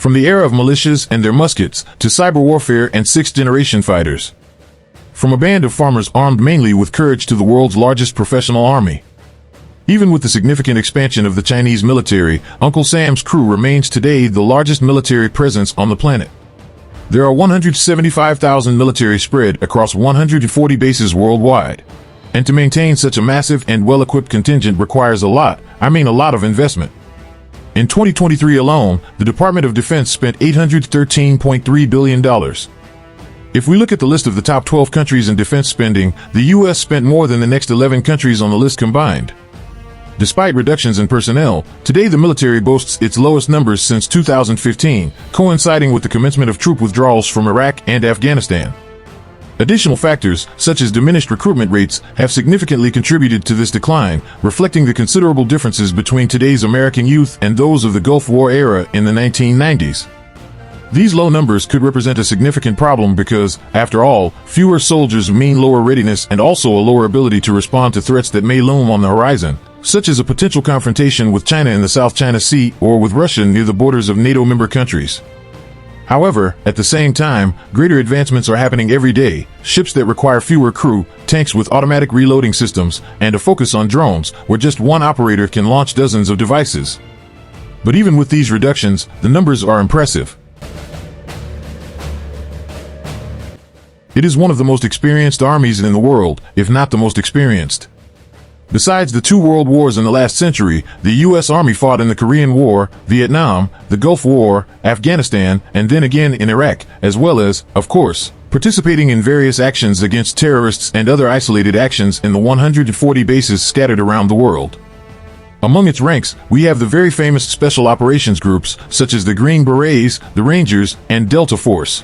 from the era of militias and their muskets to cyber warfare and sixth-generation fighters. From a band of farmers armed mainly with courage to the world's largest professional army. Even with the significant expansion of the Chinese military, Uncle Sam's crew remains today the largest military presence on the planet. There are 175,000 military spread across 140 bases worldwide. And to maintain such a massive and well-equipped contingent requires a lot of investment. In 2023 alone, the Department of Defense spent $813.3 billion. If we look at the list of the top 12 countries in defense spending, the U.S. spent more than the next 11 countries on the list combined. Despite reductions in personnel, today the military boasts its lowest numbers since 2015, coinciding with the commencement of troop withdrawals from Iraq and Afghanistan. Additional factors, such as diminished recruitment rates, have significantly contributed to this decline, reflecting the considerable differences between today's American youth and those of the Gulf War era in the 1990s. These low numbers could represent a significant problem because, after all, fewer soldiers mean lower readiness and also a lower ability to respond to threats that may loom on the horizon, such as a potential confrontation with China in the South China Sea or with Russia near the borders of NATO member countries. However, at the same time, greater advancements are happening every day. Ships that require fewer crew, tanks with automatic reloading systems, and a focus on drones, where just one operator can launch dozens of devices. But even with these reductions, the numbers are impressive. It is one of the most experienced armies in the world, if not the most experienced. Besides the two world wars in the last century, the U.S. Army fought in the Korean War, Vietnam, the Gulf War, Afghanistan, and then again in Iraq, as well as, of course, participating in various actions against terrorists and other isolated actions in the 140 bases scattered around the world. Among its ranks, we have the very famous Special Operations Groups, such as the Green Berets, the Rangers, and Delta Force.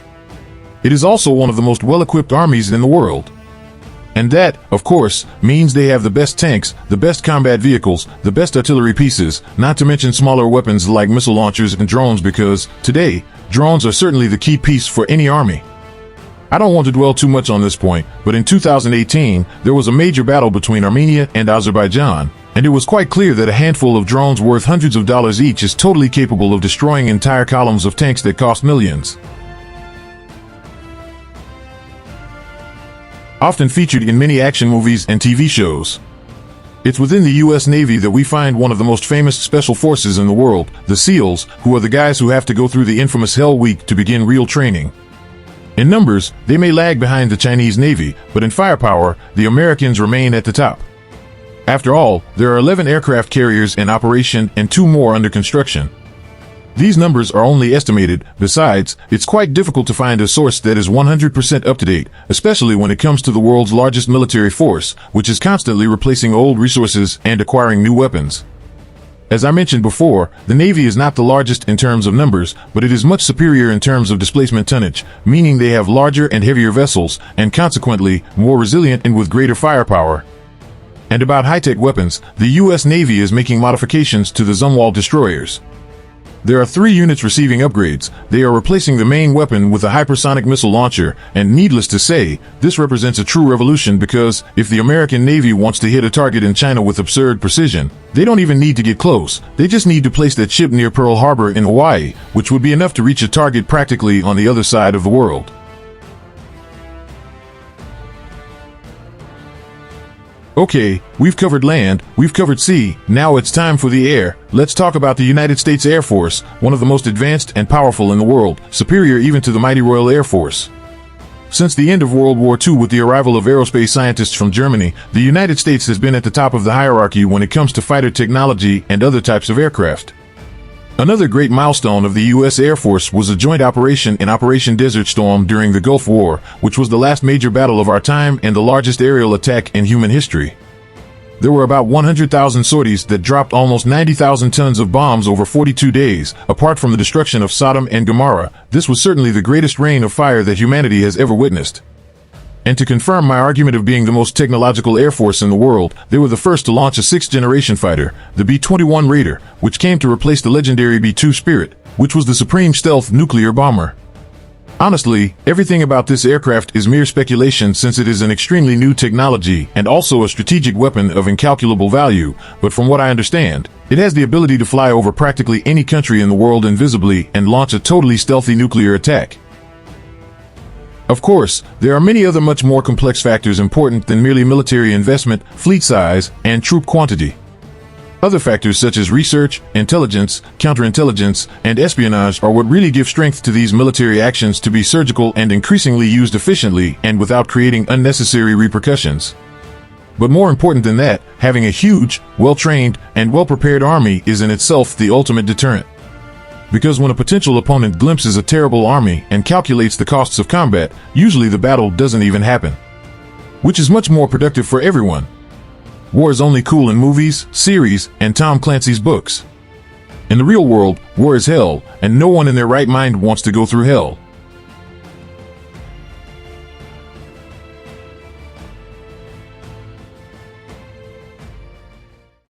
It is also one of the most well-equipped armies in the world. And that, of course, means they have the best tanks, the best combat vehicles, the best artillery pieces, not to mention smaller weapons like missile launchers and drones because, today, drones are certainly the key piece for any army. I don't want to dwell too much on this point, but in 2018, there was a major battle between Armenia and Azerbaijan, and it was quite clear that a handful of drones worth hundreds of dollars each is totally capable of destroying entire columns of tanks that cost millions. Often featured in many action movies and TV shows. It's within the U.S. Navy that we find one of the most famous special forces in the world, the SEALs, who are the guys who have to go through the infamous Hell Week to begin real training. In numbers, they may lag behind the Chinese Navy, but in firepower, the Americans remain at the top. After all, there are 11 aircraft carriers in operation and 2 more under construction. These numbers are only estimated. Besides, it's quite difficult to find a source that is 100% up to date, especially when it comes to the world's largest military force, which is constantly replacing old resources and acquiring new weapons. As I mentioned before, the Navy is not the largest in terms of numbers, but it is much superior in terms of displacement tonnage, meaning they have larger and heavier vessels, and consequently, more resilient and with greater firepower. And about high-tech weapons, the U.S. Navy is making modifications to the Zumwalt destroyers. There are 3 units receiving upgrades. They are replacing the main weapon with a hypersonic missile launcher, and needless to say, this represents a true revolution because if the American Navy wants to hit a target in China with absurd precision, they don't even need to get close. They just need to place that ship near Pearl Harbor in Hawaii, which would be enough to reach a target practically on the other side of the world. Okay, we've covered land, we've covered sea, now it's time for the air. Let's talk about the United States Air Force, one of the most advanced and powerful in the world, superior even to the mighty Royal Air Force. Since the end of World War II with the arrival of aerospace scientists from Germany, the United States has been at the top of the hierarchy when it comes to fighter technology and other types of aircraft. Another great milestone of the U.S. Air Force was a joint operation in Operation Desert Storm during the Gulf War, which was the last major battle of our time and the largest aerial attack in human history. There were about 100,000 sorties that dropped almost 90,000 tons of bombs over 42 days. Apart from the destruction of Sodom and Gomorrah, this was certainly the greatest rain of fire that humanity has ever witnessed. And to confirm my argument of being the most technological air force in the world, they were the first to launch a sixth-generation fighter, the B-21 Raider, which came to replace the legendary B-2 Spirit, which was the supreme stealth nuclear bomber. Honestly, everything about this aircraft is mere speculation since it is an extremely new technology and also a strategic weapon of incalculable value, but from what I understand, it has the ability to fly over practically any country in the world invisibly and launch a totally stealthy nuclear attack. Of course, there are many other much more complex factors important than merely military investment, fleet size, and troop quantity. Other factors such as research, intelligence, counterintelligence, and espionage are what really give strength to these military actions to be surgical and increasingly used efficiently and without creating unnecessary repercussions. But more important than that, having a huge, well-trained, and well-prepared army is in itself the ultimate deterrent. Because when a potential opponent glimpses a terrible army and calculates the costs of combat, usually the battle doesn't even happen. Which is much more productive for everyone. War is only cool in movies, series, and Tom Clancy's books. In the real world, war is hell, and no one in their right mind wants to go through hell.